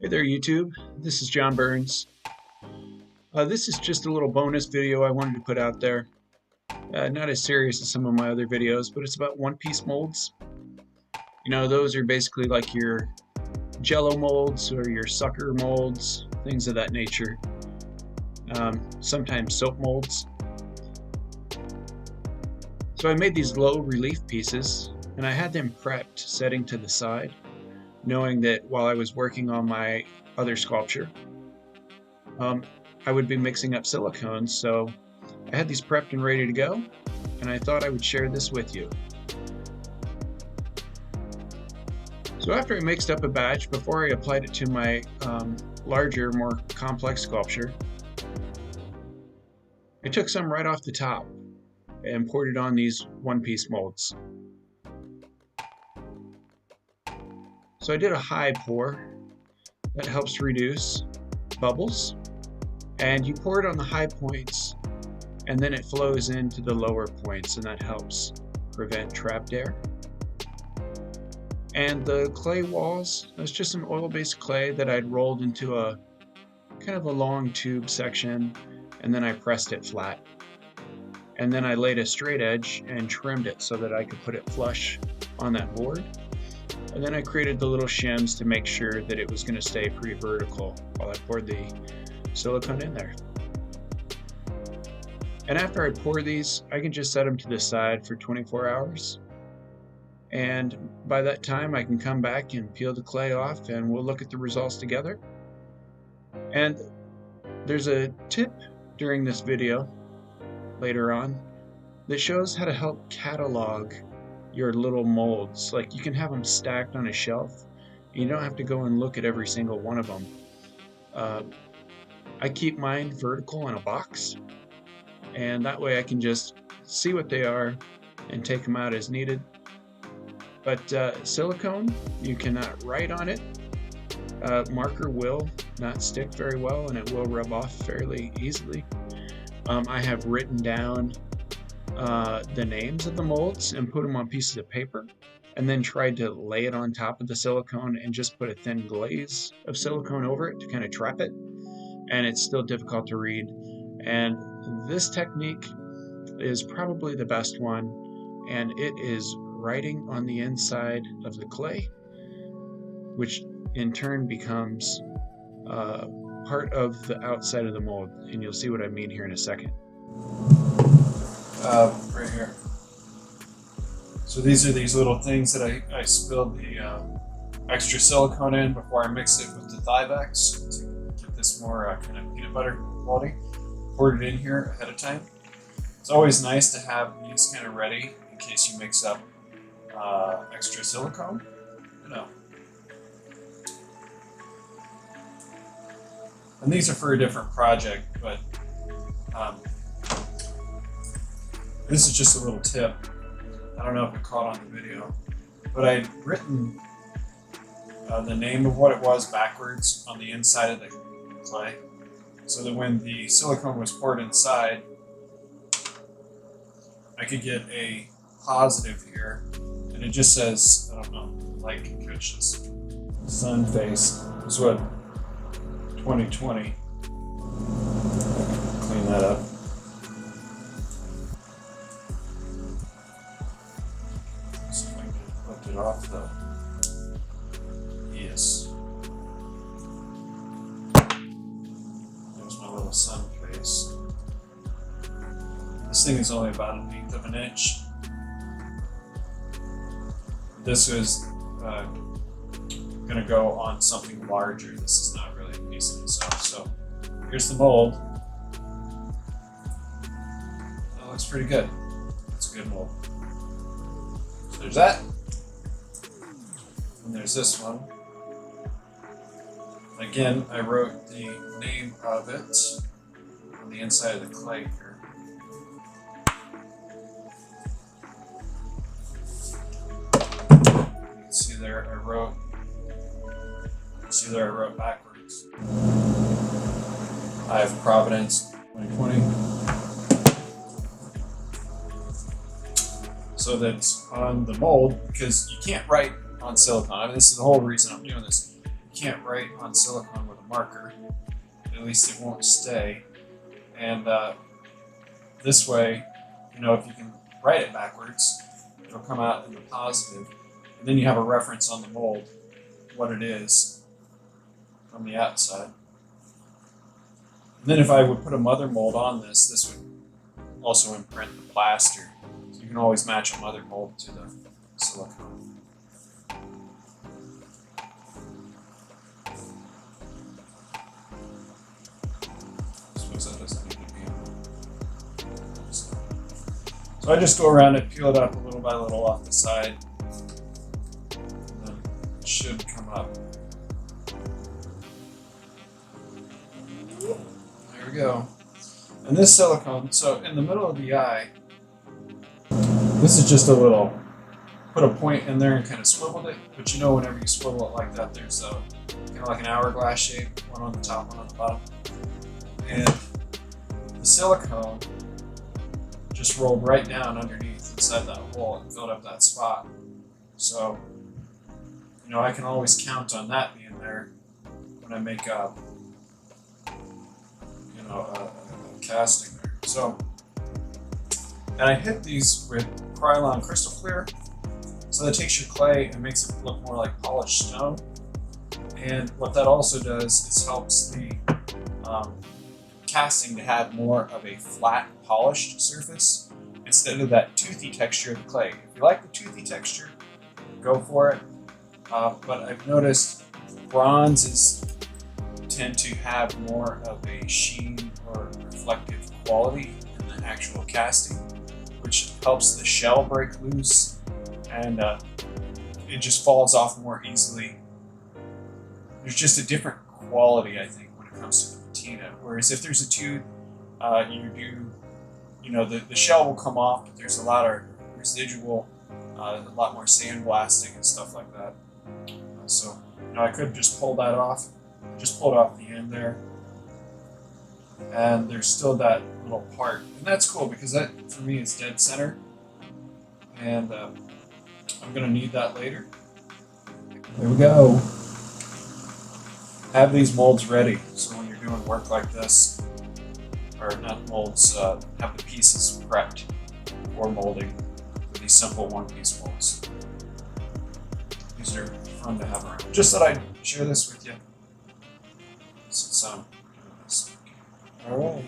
Hey there, YouTube. This is John Burns. This is just a little bonus video I wanted to put out there. Not as serious as some of my other videos, but it's about one-piece molds. You know, those are basically like your jello molds or your sucker molds, things of that nature. Sometimes soap molds. So I made these low relief pieces, and I had them prepped, setting to the side, knowing that while I was working on my other sculpture, I would be mixing up silicones, so I had these prepped and ready to go, and I thought I would share this with you. So after I mixed up a batch, before I applied it to my larger, more complex sculpture, I took some right off the top and poured it on these one-piece molds. So I did a high pour that helps reduce bubbles, and you pour it on the high points and then it flows into the lower points, and that helps prevent trapped air. And the clay walls, that's just some oil-based clay that I'd rolled into a kind of a long tube section, and then I pressed it flat. And then I laid a straight edge and trimmed it so that I could put it flush on that board. And then I created the little shims to make sure that it was going to stay pretty vertical while I poured the silicone in there. And after I pour these, I can just set them to the side for 24 hours. And by that time, I can come back and peel the clay off, and we'll look at the results together. And there's a tip during this video later on that shows how to help catalog your little molds. Like, you can have them stacked on a shelf. You don't have to go and look at every single one of them. I keep mine vertical in a box, and that way I can just see what they are and take them out as needed. But silicone, you cannot write on it. Marker will not stick very well, and it will rub off fairly easily. I have written down the names of the molds and put them on pieces of paper, and then tried to lay it on top of the silicone and just put a thin glaze of silicone over it to kind of trap it, and it's still difficult to read. And this technique is probably the best one, and it is writing on the inside of the clay, which in turn becomes part of the outside of the mold, and you'll see what I mean here in a second. Right here. So these are these little things that I spilled the extra silicone in before I mix it with the Thivex to get this more kind of peanut butter quality. Poured it in here ahead of time. It's always nice to have these kind of ready in case you mix up extra silicone. And these are for a different project, but this is just a little tip. I don't know if it caught on the video, but I'd written the name of what it was backwards on the inside of the clay, so that when the silicone was poured inside, I could get a positive here, and it just says, I don't know, like coaches. Sun face is what 2020. Clean that up. See if I can lift it off though. Yes. There's my little sun face. This thing is only about 1/8 of an inch. This is going to go on something larger. This is not really a piece in itself. So here's the mold. That looks pretty good. It's a good mold. So there's that. And there's this one. Again, I wrote the name of it on the inside of the clay here. You can see there I wrote backwards. I have Providence 2020. So that's on the mold, because you can't write on silicone. I mean, this is the whole reason I'm doing this. can't write on silicone with a marker. At least it won't stay. And this way, you know, if you can write it backwards, it'll come out in the positive. And then you have a reference on the mold, what it is from the outside. And then if I would put a mother mold on this, this would also imprint the plaster. So you can always match a mother mold to the silicone. I suppose that doesn't need to be on. So I just go around and peel it up little by little off the side. And then it should come up. There we go. And this silicone, so in the middle of the eye, this is just a little, put a point in there and kind of swiveled it. But you know, whenever you swivel it like that, there's a kind of like an hourglass shape, one on the top, one on the bottom. And the silicone just rolled right down underneath inside that hole and filled up that spot. So, you know, I can always count on that being there when I make a casting there. So, and I hit these with Krylon Crystal Clear, so that takes your clay and makes it look more like polished stone. And what that also does is helps the casting to have more of a flat, polished surface instead of that toothy texture of the clay. If you like the toothy texture, go for it. But I've noticed bronzes tend to have more of a sheen or reflective quality in the actual casting, which helps the shell break loose, and it just falls off more easily. There's just a different quality, I think, when it comes to the patina. Whereas if there's a tooth, the shell will come off, but there's a lot of residual, a lot more sandblasting and stuff like that. So, I could just pull that off. Just pulled off the end there, and there's still that little part, and that's cool because that for me is dead center, and I'm gonna need that later. There we go. Have these molds ready, so when you're doing work like this, or not molds, have the pieces prepped for molding for these simple one-piece molds. These are fun to have around. Just thought I'd share this with you. So, all right.